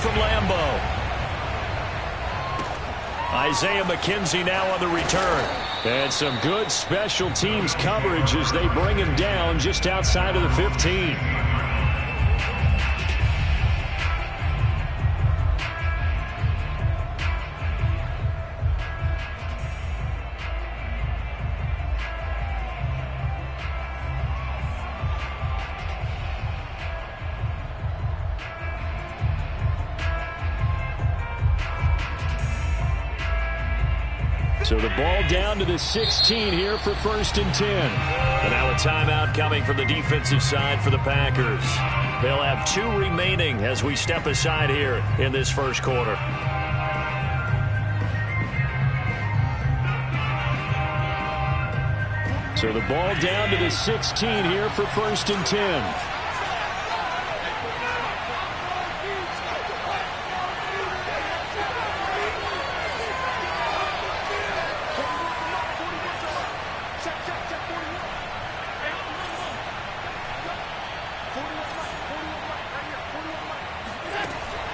from Lambeau. Isaiah McKenzie now on the return. And some good special teams coverage as they bring him down just outside of the 15. So the ball down to the 16 here for 1st and 10. And now a timeout coming from the defensive side for the Packers. They'll have 2 remaining as we step aside here in this first quarter. So the ball down to the 16 here for 1st and 10.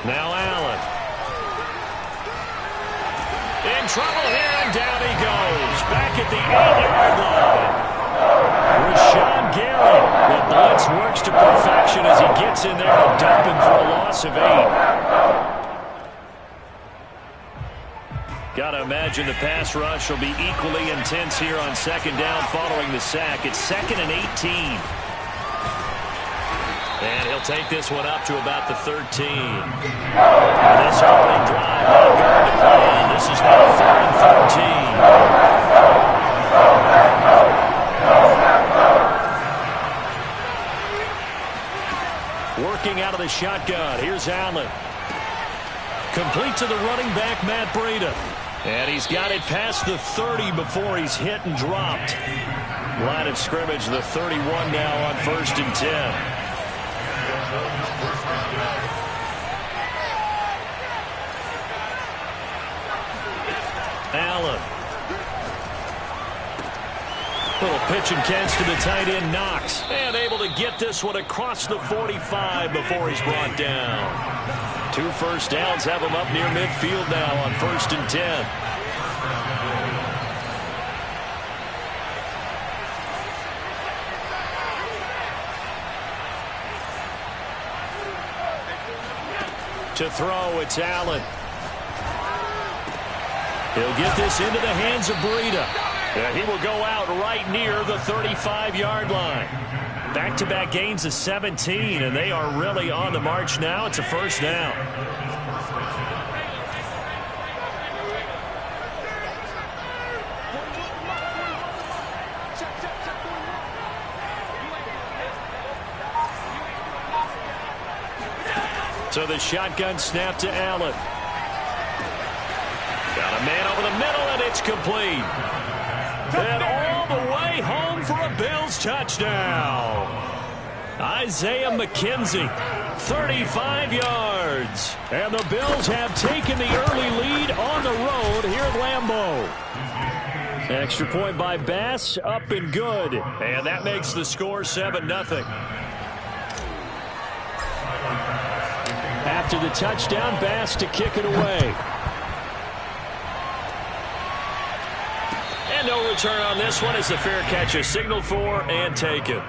Now Allen. In trouble here, and down he goes. Back at the 8-yard line. Rashawn Gary. The blitz works to perfection as he gets in there and dump him for a loss of 8. Got to imagine the pass rush will be equally intense here on 2nd down following the sack. It's 2nd and 18. And he'll take this one up to about the 13. This opening drive not going to plan. This is now 3rd and 13. Working out of the shotgun. Here's Allen. Complete to the running back, Matt Breida. And he's got it past the 30 before he's hit and dropped. Line of scrimmage, the 31 now on 1st and 10. Allen. Little pitch and catch to the tight end, Knox. And able to get this one across the 45 before he's brought down. 2 first downs have him up near midfield now on 1st and 10. To throw, it's Allen. He'll get this into the hands of Breida. And he will go out right near the 35-yard line. Back-to-back gains of 17, and they are really on the march now. It's a first down. So the shotgun snap to Allen. Got a man over the middle, and it's complete. And all the way home for a Bills touchdown. Isaiah McKenzie, 35 yards. And the Bills have taken the early lead on the road here at Lambeau. Extra point by Bass, up and good. And that makes the score 7-0. After the touchdown, Bass to kick it away. And no return on this one as the fair catch is signaled for and taken. The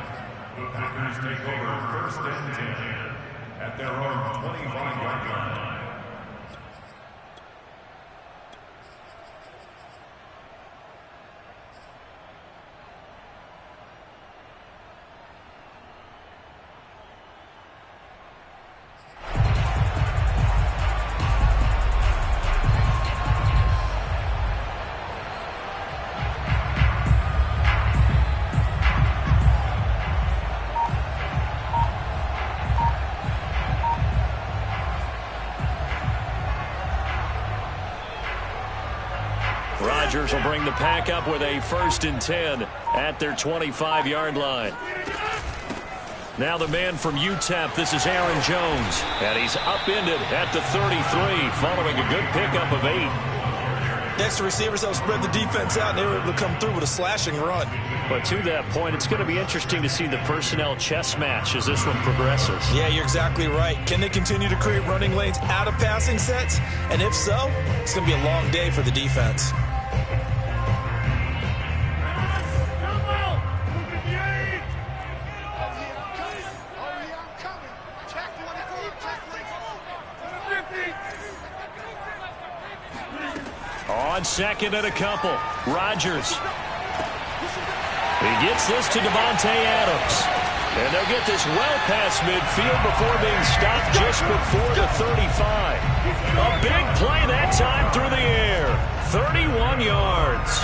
Packers take over 1st and 10 at their own 25-yard line. Rodgers will bring the pack up with a 1st and 10 at their 25-yard line. Now the man from UTEP, this is Aaron Jones. And he's upended at the 33 following a good pickup of 8. The extra receivers helped spread the defense out, and they were able to come through with a slashing run. But to that point, it's going to be interesting to see the personnel chess match as this one progresses. Yeah, you're exactly right. Can they continue to create running lanes out of passing sets? And if so, it's going to be a long day for the defense. On second and a couple, Rodgers. He gets this to Devontae Adams. And they'll get this well past midfield before being stopped just before the 35. A big play that time through the air. 31 yards.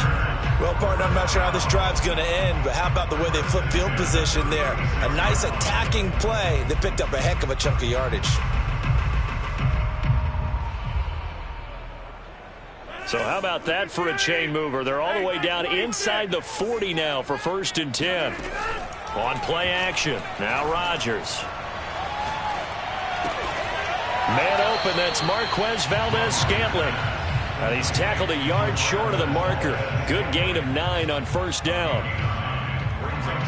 Well, partner, I'm not sure how this drive's going to end, but how about the way they flip field position there? A nice attacking play that picked up a heck of a chunk of yardage. So how about that for a chain mover? They're all the way down inside the 40 now for 1st and 10. On play action, now Rodgers. Man open, that's Marquez Valdez-Scantling. And he's tackled a yard short of the marker. Good gain of 9 on 1st down.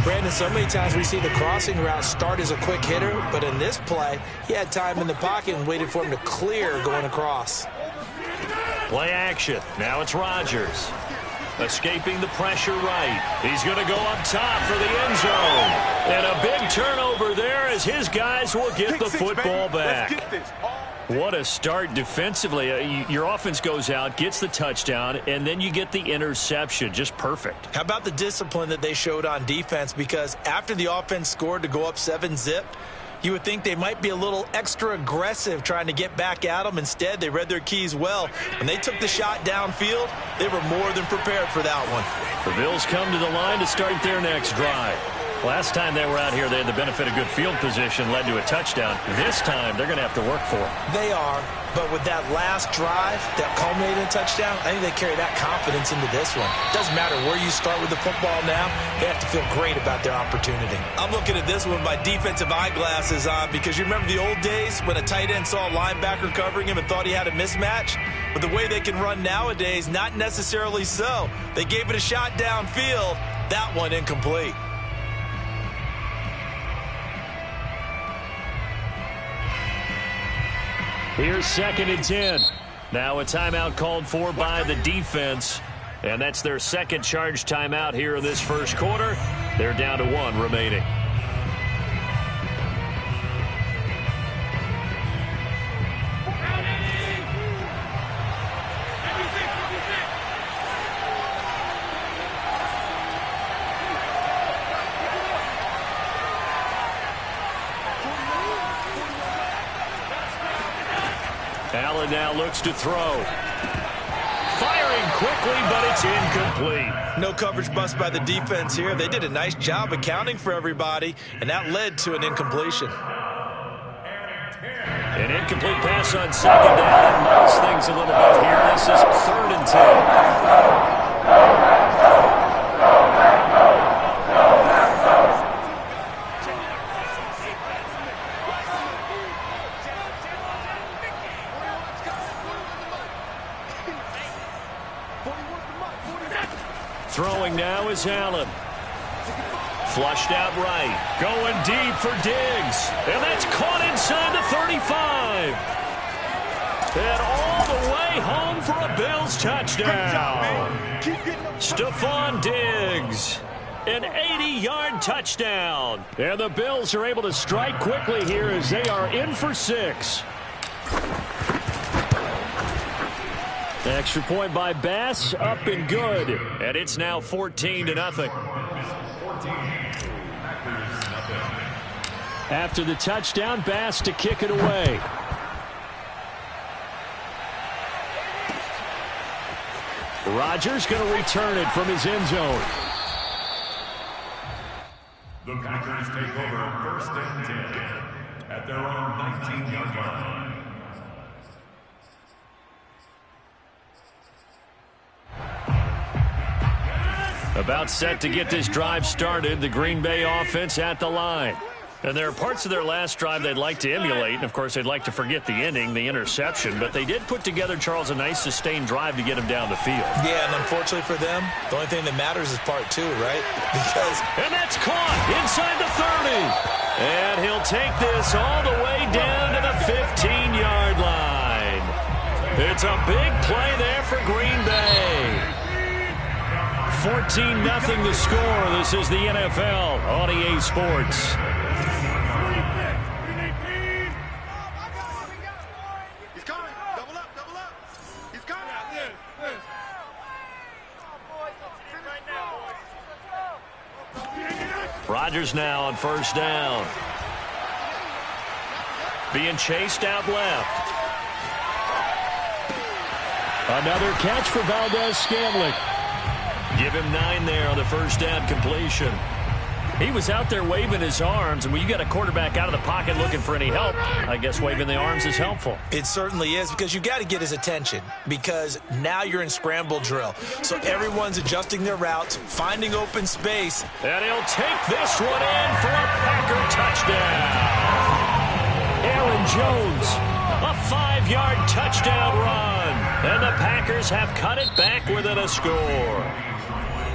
Brandon, so many times we see the crossing route start as a quick hitter, but in this play, he had time in the pocket and waited for him to clear going across. Play action. Now it's Rodgers. Escaping the pressure right. He's going to go up top for the end zone. And a big turnover there as his guys will get the football back. What a start defensively. Your offense goes out, gets the touchdown, and then you get the interception. Just perfect. How about the discipline that they showed on defense? Because after the offense scored to go up 7-zip, you would think they might be a little extra aggressive trying to get back at them. Instead, they read their keys well. When they took the shot downfield, they were more than prepared for that one. The Bills come to the line to start their next drive. Last time they were out here, they had the benefit of good field position, led to a touchdown. This time, they're going to have to work for it. They are, but with that last drive that culminated in a touchdown, I think they carry that confidence into this one. Doesn't matter where you start with the football now, they have to feel great about their opportunity. I'm looking at this one with my defensive eyeglasses on because you remember the old days when a tight end saw a linebacker covering him and thought he had a mismatch? But the way they can run nowadays, not necessarily so. They gave it a shot downfield. That one incomplete. Here's 2nd and 10. Now a timeout called for by the defense. And that's their second charge timeout here in this first quarter. They're down to 1 remaining. Allen now looks to throw. Firing quickly, but it's incomplete. No coverage bust by the defense here. They did a nice job accounting for everybody, and that led to an incompletion. An incomplete pass on 2nd down. Knows things a little bit here. This is 3rd and 10. Throwing now is Allen. Flushed out right. Going deep for Diggs. And that's caught inside the 35. And all the way home for a Bills touchdown. Stephon Diggs. An 80-yard touchdown. And the Bills are able to strike quickly here as they are in for 6. Extra point by Bass, up and good. And it's now 14-0. After the touchdown, Bass to kick it away. Rodgers going to return it from his end zone. The Packers take over 1st and 10 at their own 19-yard line. About set to get this drive started. The Green Bay offense at the line. And there are parts of their last drive they'd like to emulate, and of course they'd like to forget the ending, the interception, but they did put together, Charles, a nice sustained drive to get him down the field. Yeah, and unfortunately for them, the only thing that matters is part two, right? And that's caught inside the 30. And he'll take this all the way down to the 15-yard line. It's a big play there for Green Bay. 14-0 the score. This is the NFL on EA Sports. Rodgers now on first down. Being chased out left. Another catch for Valdez-Scantling. Give him 9 there on the first down completion. He was out there waving his arms, and when you got a quarterback out of the pocket looking for any help, I guess waving the arms is helpful. It certainly is, because you got to get his attention, because now you're in scramble drill. So everyone's adjusting their routes, finding open space. And he'll take this one in for a Packer touchdown. Aaron Jones, a 5-yard touchdown run. And the Packers have cut it back within a score.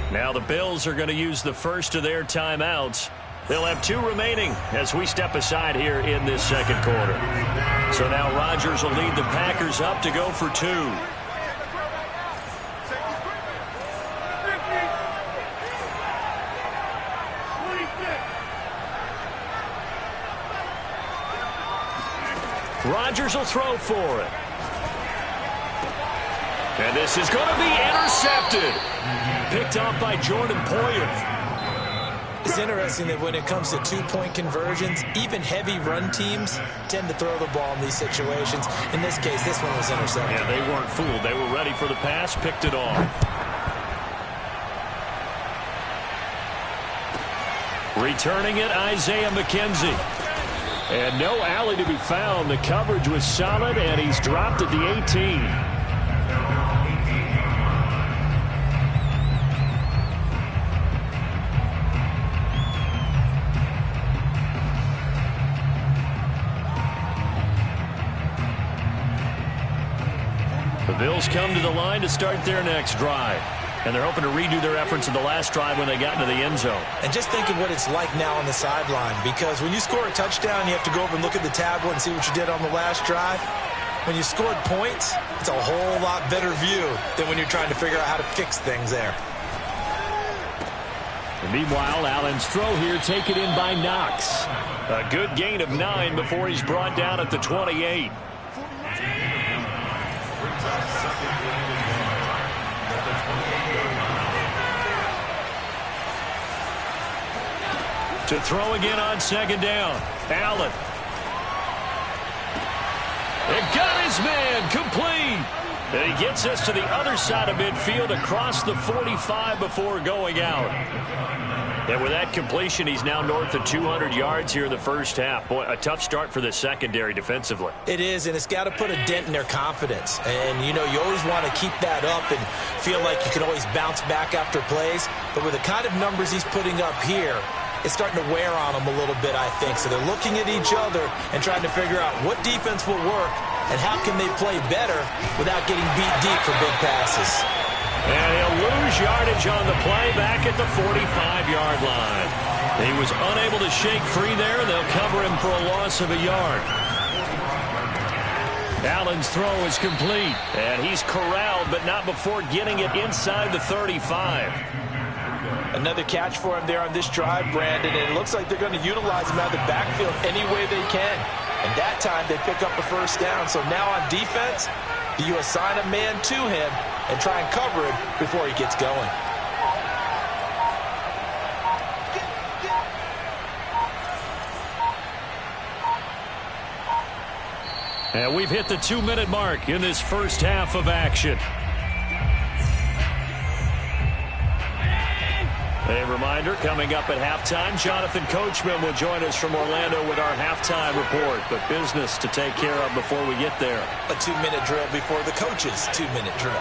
Now the Bills are going to use the first of their timeouts. They'll have 2 remaining as we step aside here in this second quarter. So now Rodgers will lead the Packers up to go for 2. Rodgers will throw for it. And this is going to be intercepted. Picked off by Jordan Poyer. It's interesting that when it comes to 2-point conversions, even heavy run teams tend to throw the ball in these situations. In this case, this one was intercepted. Yeah, they weren't fooled. They were ready for the pass, picked it off. Returning it, Isaiah McKenzie. And no alley to be found. The coverage was solid, and he's dropped at the 18. The Bills come to the line to start their next drive. And they're hoping to redo their efforts in the last drive when they got into the end zone. And just think of what it's like now on the sideline, because when you score a touchdown, you have to go over and look at the tablet and see what you did on the last drive. When you scored points, it's a whole lot better view than when you're trying to figure out how to fix things there. And meanwhile, Allen's throw here taken in by Knox. A good gain of 9 before he's brought down at the 28. To throw again on second down. Allen. It got his man complete. And he gets us to the other side of midfield across the 45 before going out. And with that completion, he's now north of 200 yards here in the first half. Boy, a tough start for the secondary defensively. It is, and it's got to put a dent in their confidence. And, you know, you always want to keep that up and feel like you can always bounce back after plays. But with the kind of numbers he's putting up here, it's starting to wear on them a little bit, I think. So they're looking at each other and trying to figure out what defense will work and how can they play better without getting beat deep for big passes. And he'll lose yardage on the play back at the 45-yard line. He was unable to shake free there, and they'll cover him for a loss of a yard. Allen's throw is complete, and he's corralled, but not before getting it inside the 35. Another catch for him there on this drive, Brandon, and it looks like they're going to utilize him out of the backfield any way they can. And that time they pick up the first down. So now on defense, you assign a man to him and try and cover him before he gets going. And we've hit the 2-minute mark in this first half of action. A reminder, coming up at halftime, Jonathan Coachman will join us from Orlando with our halftime report. But business to take care of before we get there. A 2-minute drill before the coach's 2-minute drill.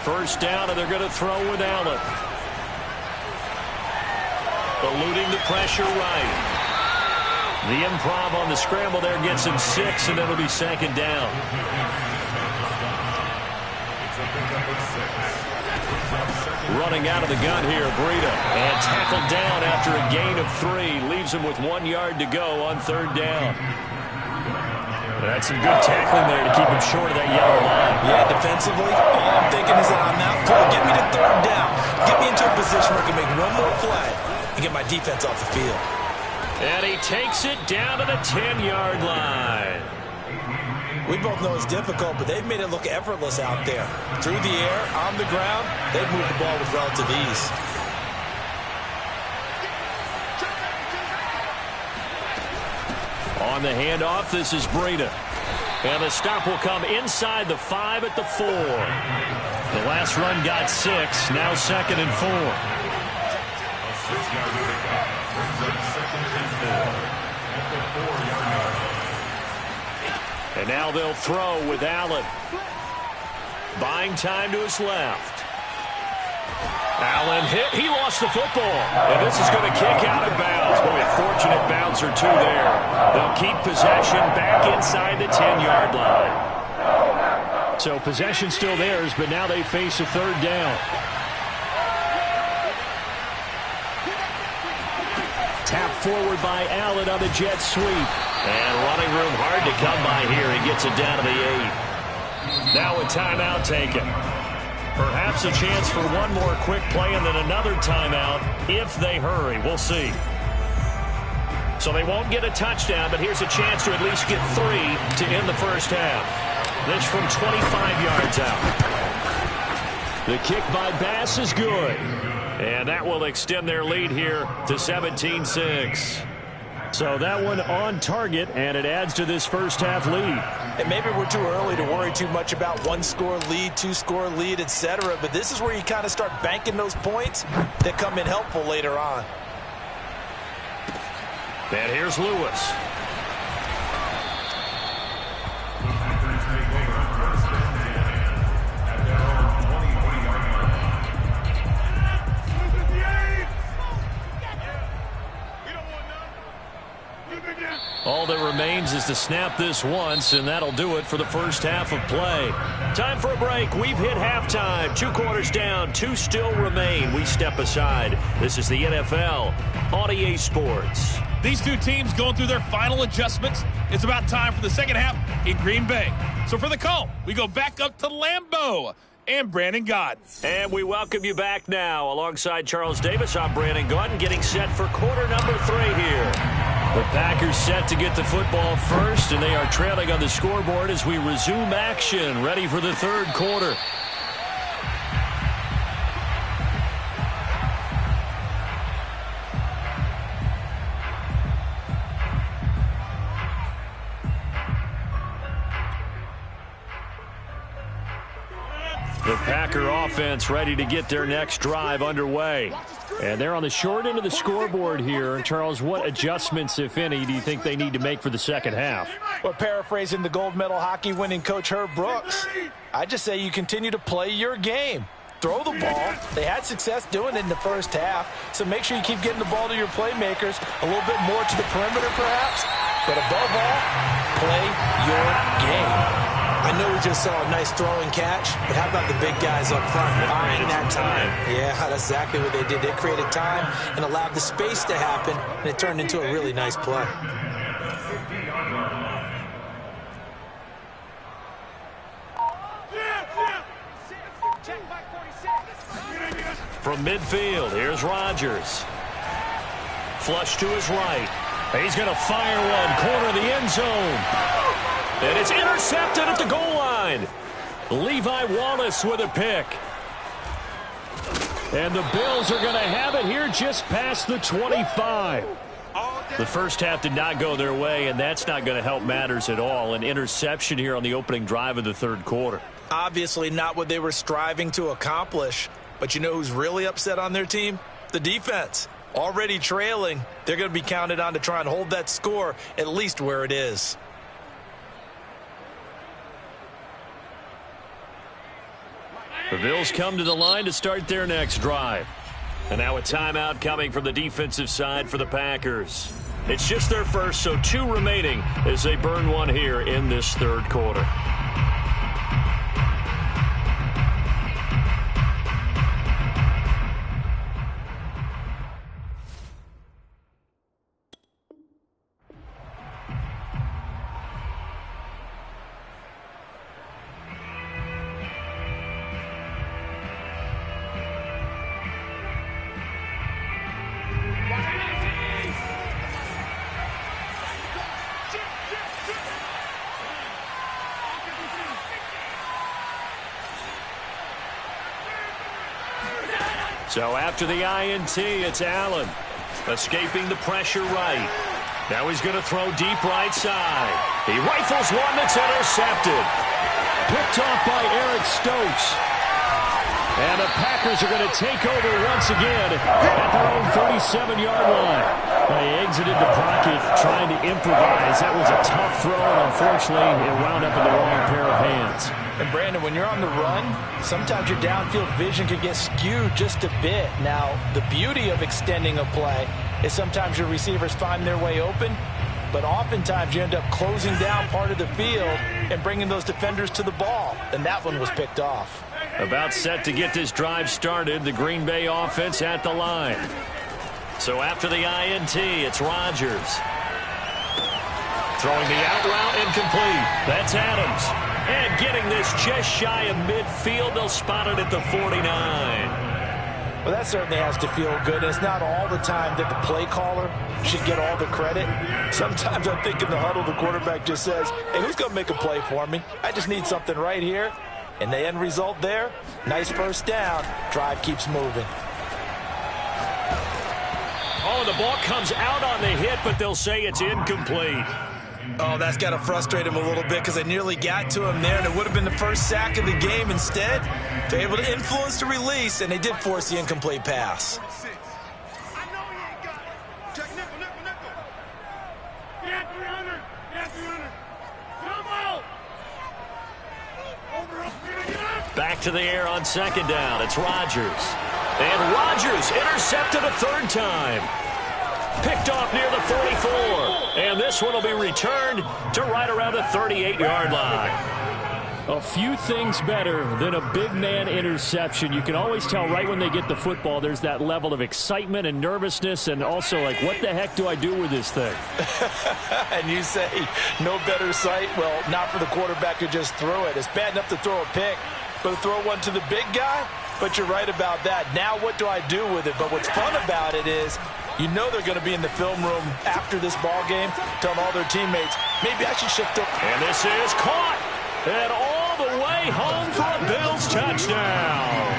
First down, and they're going to throw with Allen. Eluding the pressure right. The improv on the scramble there gets him 6, and it'll be second down. Running out of the gun here, Breida. And tackled down after a gain of 3. Leaves him with 1 yard to go on third down. That's some good tackling there to keep him short of that yellow line. Yeah, defensively, all I'm thinking is that on that play, get me to third down. Get me into a position where I can make one more play and get my defense off the field. And he takes it down to the 10-yard line. We both know it's difficult, but they've made it look effortless out there. Through the air, on the ground, they've moved the ball with relative ease. On the handoff, this is Breida. And the stop will come inside the 5 at the 4. The last run got 6, now 2nd and 4. And now they'll throw with Allen. Buying time to his left. Allen hit. He lost the football. And this is going to kick out of bounds. Boy, a fortunate bounce or two there. They'll keep possession back inside the 10-yard line. So possession still theirs, but now they face a third down. Tap forward by Allen on the jet sweep. And running room hard to come by here. He gets it down to the 8. Now a timeout taken. Perhaps a chance for one more quick play and then another timeout if they hurry. We'll see. So they won't get a touchdown, but here's a chance to at least get 3 to end the first half. This from 25 yards out. The kick by Bass is good. And that will extend their lead here to 17-6. So that one on target, and it adds to this first half lead. And maybe we're too early to worry too much about 1-score lead, 2-score lead, etc. But this is where you kind of start banking those points that come in helpful later on. And here's Lewis. All that remains is to snap this once, and that'll do it for the first half of play. Time for a break. We've hit halftime. 2 quarters down, 2 still remain. We step aside. This is the NFL on EA Sports. These two teams going through their final adjustments. It's about time for the second half in Green Bay. So for the call, we go back up to Lambeau and Brandon Gaudin. And we welcome you back now. Alongside Charles Davis, I'm Brandon Gaudin, getting set for quarter number 3 here. The Packers set to get the football first, and they are trailing on the scoreboard as we resume action, ready for the third quarter. The Packer offense ready to get their next drive underway. And they're on the short end of the scoreboard here. And Charles, what adjustments, if any, do you think they need to make for the second half? Well, paraphrasing the gold medal hockey winning coach Herb Brooks, I just say you continue to play your game. Throw the ball. They had success doing it in the first half, so make sure you keep getting the ball to your playmakers, a little bit more to the perimeter perhaps, but above all, play your game. I know we just saw a nice throwing catch, but how about the big guys up front buying that time? Yeah, that's exactly what they did. They created time and allowed the space to happen, and it turned into a really nice play. From midfield, here's Rodgers. Flush to his right. He's going to fire one, corner of the end zone. And it's intercepted at the goal line. Levi Wallace with a pick. And the Bills are going to have it here just past the 25. The first half did not go their way, and that's not going to help matters at all. An interception here on the opening drive of the third quarter. Obviously not what they were striving to accomplish. But you know who's really upset on their team? The defense. Already trailing, they're going to be counted on to try and hold that score at least where it is. The Bills come to the line to start their next drive. And now a timeout coming from the defensive side for the Packers. It's just their first, so 2 remaining as they burn one here in this third quarter. So after the INT, it's Allen. Escaping the pressure right. Now he's going to throw deep right side. He rifles one that's intercepted. Picked off by Eric Stokes. And the Packers are going to take over once again at their own 47-yard line. They exited the pocket trying to improvise. That was a tough throw, and unfortunately, it wound up in the wrong pair of hands. And Brandon, when you're on the run, sometimes your downfield vision can get skewed just a bit. Now, the beauty of extending a play is sometimes your receivers find their way open, but oftentimes you end up closing down part of the field and bringing those defenders to the ball, and that one was picked off. About set to get this drive started, the Green Bay offense at the line. So after the INT, it's Rodgers. Throwing the out route incomplete. That's Adams. And getting this just shy of midfield, they'll spot it at the 49. Well, that certainly has to feel good. It's not all the time that the play caller should get all the credit. Sometimes I think in the huddle, the quarterback just says, hey, who's going to make a play for me? I just need something right here. And the end result there, nice first down. Drive keeps moving. Oh, the ball comes out on the hit, but they'll say it's incomplete. Oh, that's got to frustrate him a little bit because they nearly got to him there, and it would have been the first sack of the game. Instead, they're able to influence the release, and they did force the incomplete pass. Back to the air on second down. It's Rodgers. And Rodgers intercepted a third time. Picked off near the 44. And this one will be returned to right around the 38-yard line. A few things better than a big man interception. You can always tell right when they get the football, there's that level of excitement and nervousness, and also like, what the heck do I do with this thing? And you say, no better sight? Well, not for the quarterback who just threw it. It's bad enough to throw a pick, but to throw one to the big guy? But you're right about that. Now what do I do with it? But what's fun about it is, you know they're going to be in the film room after this ball game, telling all their teammates, maybe I should shift up. And this is caught. And all the way home for a Bills touchdown.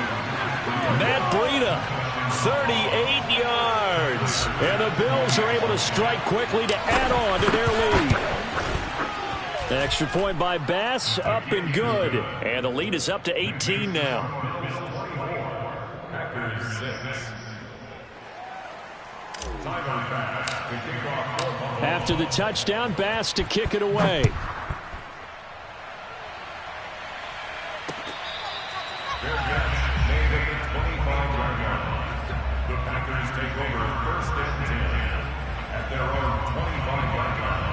Matt Breida, 38 yards. And the Bills are able to strike quickly to add on to their lead. An extra point by Bass, up and good. And the lead is up to 18 now. After the touchdown, Bass to kick it away. The Packers take over first and 10 at their own 25-yard line.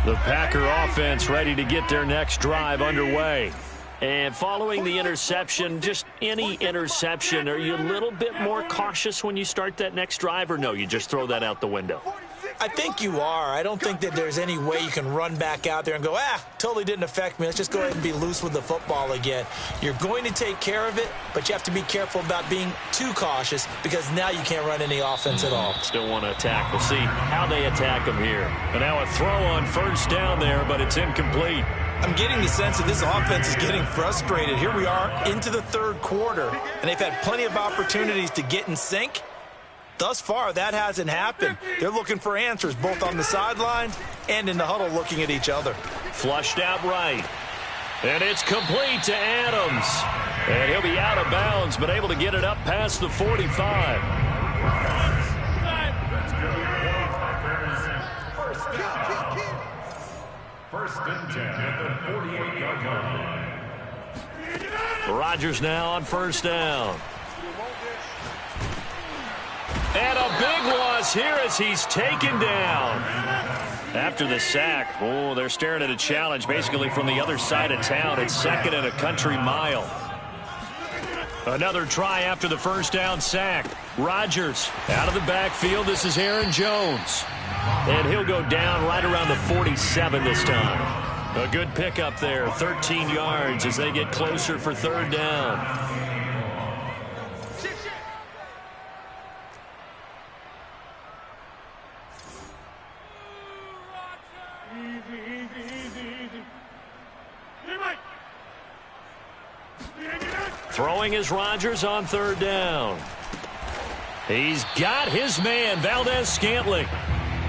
The Packer offense ready to get their next drive underway. And following the interception, just any interception, are you a little bit more cautious when you start that next drive, or no, you just throw that out the window? I think you are. I don't think that there's any way you can run back out there and go, totally didn't affect me. Let's just go ahead and be loose with the football again. You're going to take care of it, but you have to be careful about being too cautious because now you can't run any offense at all. Still want to attack. We'll see how they attack them here. And now a throw on first down there, but it's incomplete. I'm getting the sense that this offense is getting frustrated. Here we are into the third quarter, and they've had plenty of opportunities to get in sync. Thus far, that hasn't happened. They're looking for answers both on the sidelines and in the huddle looking at each other. Flushed out right. And it's complete to Adams. And he'll be out of bounds, but able to get it up past the 45. First and 10 at the 48-yard line. Rodgers now on first down. And a big loss here as he's taken down. After the sack, oh, they're staring at a challenge basically from the other side of town. It's 2nd and a country mile. Another try after the first down sack. Rodgers out of the backfield. This is Aaron Jones. And he'll go down right around the 47 this time. A good pickup there, 13 yards as they get closer for 3rd down. Throwing is Rodgers on 3rd down. He's got his man, Valdez-Scantling.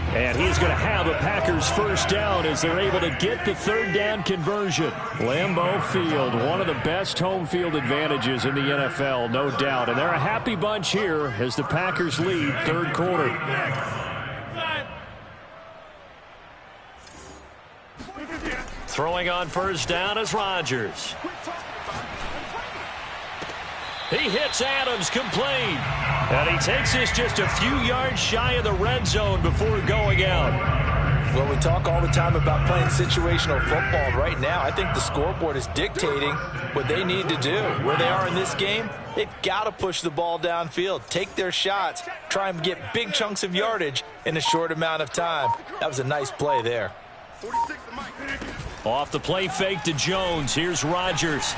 And he's going to have a Packers first down as they're able to get the 3rd down conversion. Lambeau Field, one of the best home field advantages in the NFL, no doubt. And they're a happy bunch here as the Packers lead 3rd quarter. Throwing on first down is Rodgers. He hits Adams complete. And he takes this just a few yards shy of the red zone before going out. Well, we talk all the time about playing situational football. Right now, I think the scoreboard is dictating what they need to do. Where they are in this game, they've got to push the ball downfield, take their shots, try and get big chunks of yardage in a short amount of time. That was a nice play there. Off the play fake to Jones. Here's Rodgers.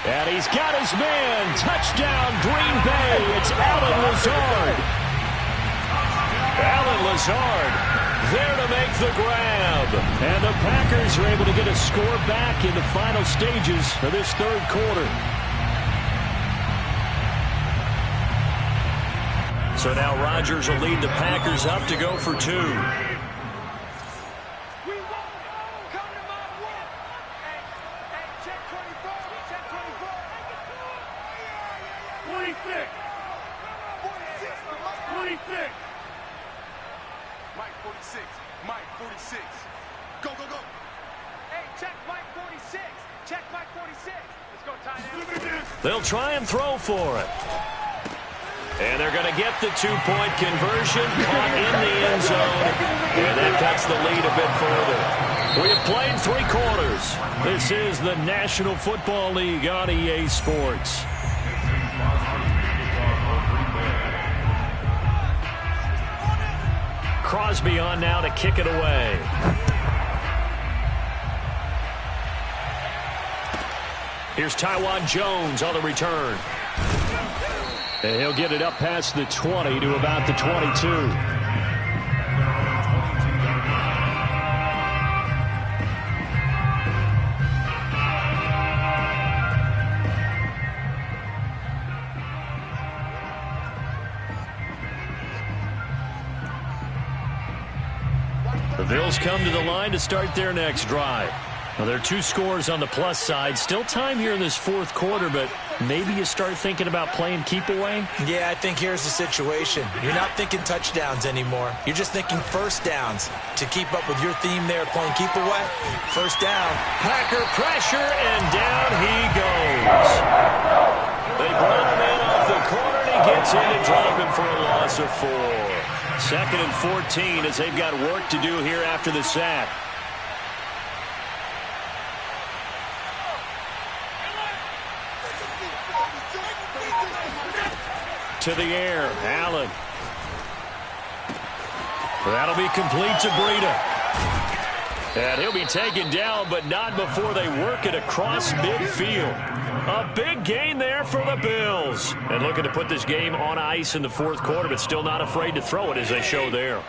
And he's got his man. Touchdown, Green Bay. It's Allen Lazard. Allen Lazard there to make the grab. And the Packers are able to get a score back in the final stages of this 3rd quarter. So now Rodgers will lead the Packers up to go for 2. They'll try and throw for it. And they're going to get the 2-point conversion, caught in the end zone. And that cuts the lead a bit further. We have played 3 quarters. This is the National Football League on EA Sports. Crosby on now to kick it away. Here's Taiwan Jones on the return. And he'll get it up past the 20 to about the 22. The Bills come to the line to start their next drive. Well, there are 2 scores on the plus side. Still time here in this 4th quarter, but maybe you start thinking about playing keep away? Yeah, I think here's the situation. You're not thinking touchdowns anymore. You're just thinking first downs. To keep up with your theme there, playing keep away, first down. Packer pressure, and down he goes. They brought him in off the corner, and he gets in and drop him for a loss of 4. 2nd and 14 as they've got work to do here after the sack. To the air, Allen. That'll be complete to Breida. And he'll be taken down, but not before they work it across midfield. A big gain there for the Bills. And looking to put this game on ice in the 4th quarter, but still not afraid to throw it as they show there.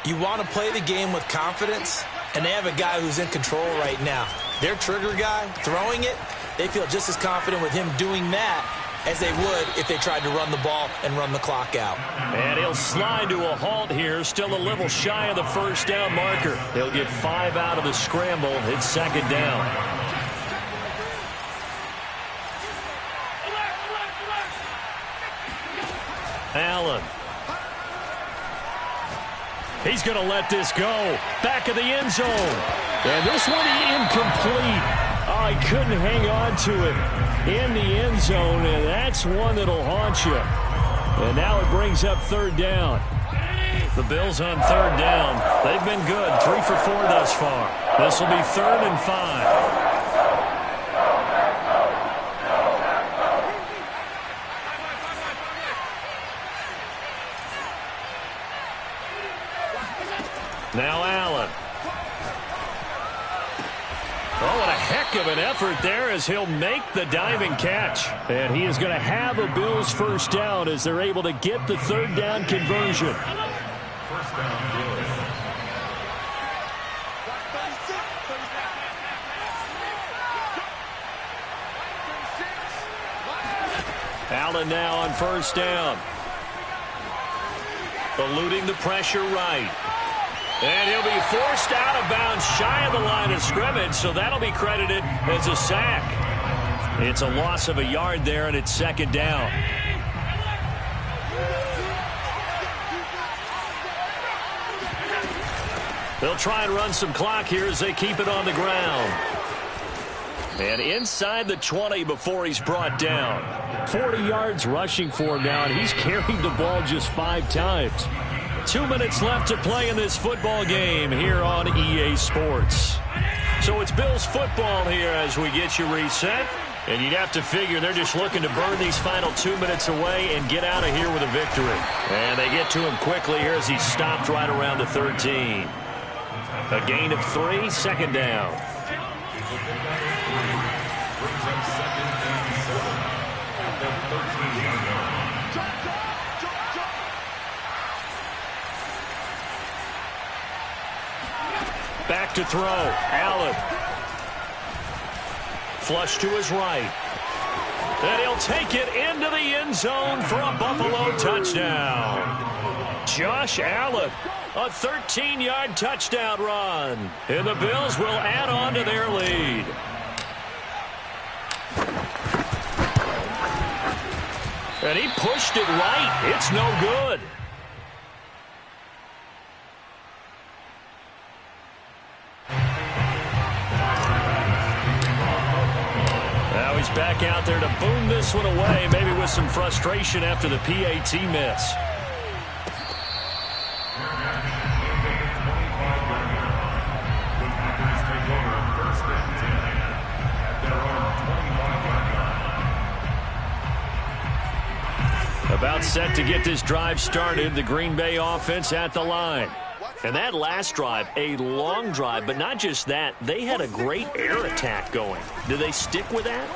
You want to play the game with confidence, and they have a guy who's in control right now. Their trigger guy, throwing it, they feel just as confident with him doing that as they would if they tried to run the ball and run the clock out. And he'll slide to a halt here, still a little shy of the first down marker. He'll get 5 out of the scramble. It's 2nd down. Allen. He's going to let this go. Back of the end zone. And this one incomplete. Oh, he couldn't hang on to it in the end zone, and that's one that'll haunt you. And now it brings up third down. The Bills on third down. They've been good, 3 for 4 thus far. This will be 3rd and 5. Now Allen. Oh, what a heck of an effort there as he'll make the diving catch. And he is going to have a Bills first down as they're able to get the third down conversion. First down, Bills. Allen now on first down. Eluding the pressure right. And he'll be forced out of bounds shy of the line of scrimmage, so that'll be credited as a sack. It's a loss of a yard there, and it's second down. They'll try and run some clock here as they keep it on the ground. And inside the 20 before he's brought down. 40 yards rushing for him now, and he's carried the ball just 5 times. 2 minutes left to play in this football game here on EA Sports. So it's Bills football here as we get you reset. And you'd have to figure they're just looking to burn these final 2 minutes away and get out of here with a victory. And they get to him quickly here as he stopped right around the 13. A gain of 3, second down. Brings up 2nd and 7 at the 13-yard line. Back to throw. Allen. Flush to his right. And he'll take it into the end zone for a Buffalo touchdown. Josh Allen, a 13-yard touchdown run. And the Bills will add on to their lead. And he pushed it right. It's no good. Now he's back out there to boom this one away, maybe with some frustration after the PAT miss. About set to get this drive started, the Green Bay offense at the line. And that last drive, a long drive, but not just that, they had a great air attack going. Do they stick with that?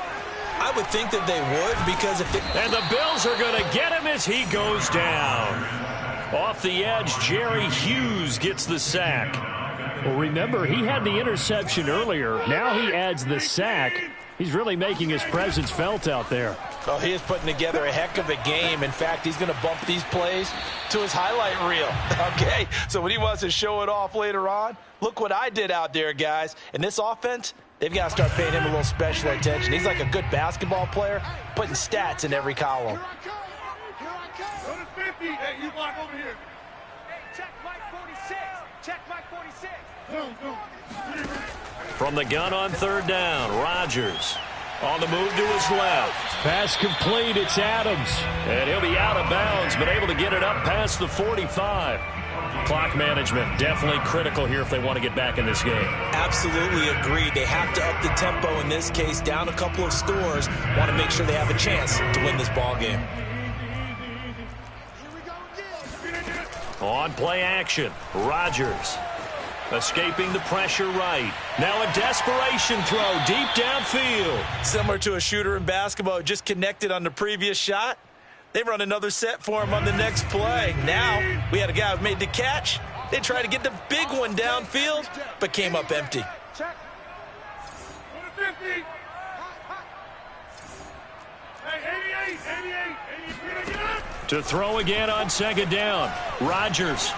I would think that they would, because if they... And the Bills are going to get him as he goes down. Off the edge, Jerry Hughes gets the sack. Well, remember, he had the interception earlier. Now he adds the sack. He's really making his presence felt out there. Oh, he is putting together a heck of a game. In fact, he's going to bump these plays to his highlight reel. Okay, so when he wants to show it off later on, look what I did out there, guys. And this offense, they've got to start paying him a little special attention. He's like a good basketball player, putting stats in every column. Go to 50. Hey, you block over here. Hey, check Mike 46. Check Mike 46. From the gun on third down, Rodgers on the move to his left. Pass complete, it's Adams. And he'll be out of bounds, but able to get it up past the 45. Clock management, definitely critical here if they want to get back in this game. Absolutely agreed. They have to up the tempo in this case, down a couple of scores. Want to make sure they have a chance to win this ball game. On play action, Rodgers. Escaping the pressure right. Now a desperation throw deep downfield. Similar to a shooter in basketball, just connected on the previous shot. They run another set for him on the next play. Now we had a guy who made the catch. They tried to get the big one downfield, but came up empty. Check. Go to 50. Hey, 88. Get up. To throw again on second down. Rodgers.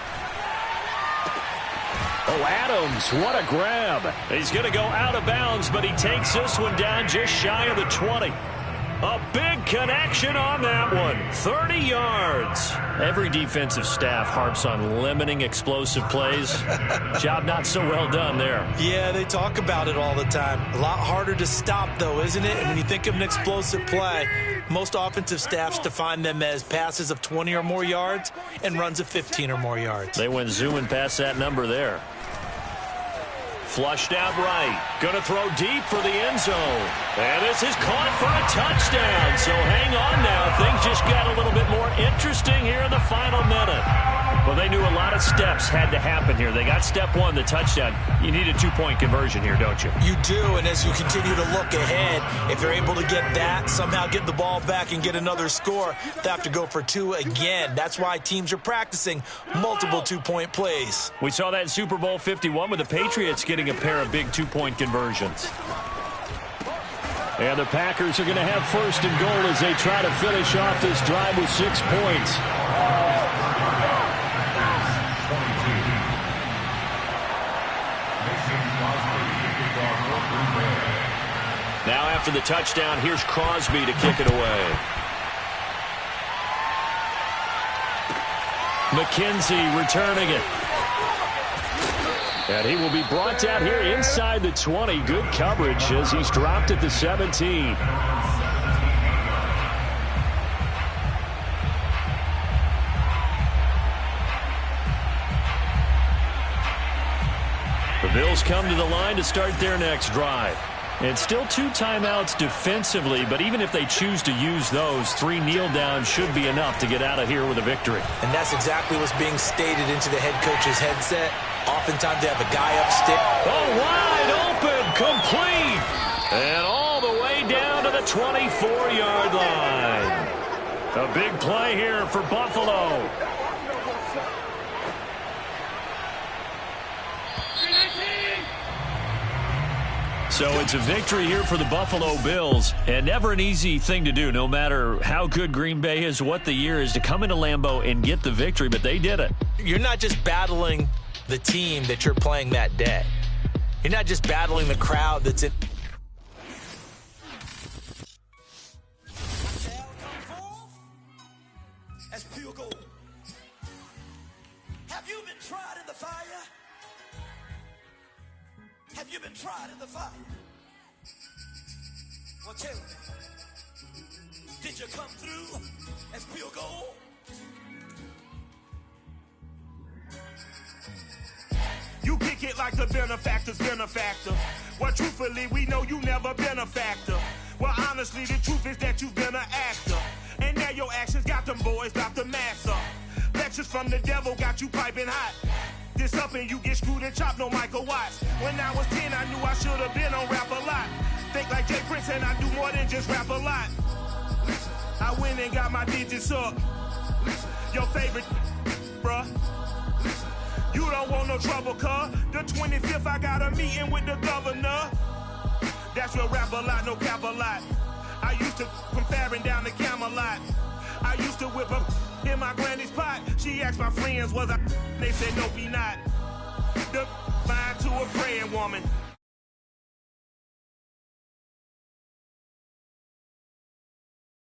Oh, Adams, what a grab. He's going to go out of bounds, but he takes this one down just shy of the 20. A big connection on that one. 30 yards. Every defensive staff harps on limiting explosive plays. Job not so well done there. Yeah, they talk about it all the time. A lot harder to stop, though, isn't it? And when you think of an explosive play, most offensive staffs define them as passes of 20 or more yards and runs of 15 or more yards. They went zooming past that number there. Flushed out right. Going to throw deep for the end zone. And this is caught for a touchdown. So hang on now. Things just got a little bit more interesting here in the final minute. Well, they knew a lot of steps had to happen here. They got step one, the touchdown. You need a two-point conversion here, don't you? You do, and as you continue to look ahead, if they're able to get that, somehow get the ball back and get another score, they have to go for two again. That's why teams are practicing multiple two-point plays. We saw that in Super Bowl 51 with the Patriots getting a pair of big two-point conversions. And the Packers are going to have first and goal as they try to finish off this drive with 6 points. Now after the touchdown, here's Crosby to kick it away. McKenzie returning it. And he will be brought down here inside the 20. Good coverage as he's dropped at the 17. The Bills come to the line to start their next drive. It's still 2 timeouts defensively, but even if they choose to use those, 3 kneel downs should be enough to get out of here with a victory. And that's exactly what's being stated into the head coach's headset. Oftentimes they have a guy upstairs. Oh, wide open, complete, and all the way down to the 24-yard line. A big play here for Buffalo. So it's a victory here for the Buffalo Bills, and never an easy thing to do, no matter how good Green Bay is, what the year is, to come into Lambeau and get the victory, but they did it. You're not just battling the team that you're playing that day. You're not just battling the crowd that's in. Have you been tried in the fire? Have you been tried in the fire? Well, tell me, did you come through as pure gold? You kick it like the benefactor's benefactor. Well, truthfully, we know you never been a factor. Well, honestly, the truth is that you've been an actor. And now your actions got them boys about to mass up. Lectures from the devil got you piping hot. This up and you get screwed and chopped, no Michael Watts. When I was 10, I knew I should have been on rap a lot. Think like Jay Prince and I do more than just rap a lot. I went and got my digits up. Your favorite, bruh. You don't want no trouble, cuz. The 25th, I got a meeting with the governor. That's real rap a lot, no cap a lot. I used to from Farron down to Camelot. I used to whip up in my granny's pot. She asked my friends, was I? They said, no, be not. The fine to a praying woman.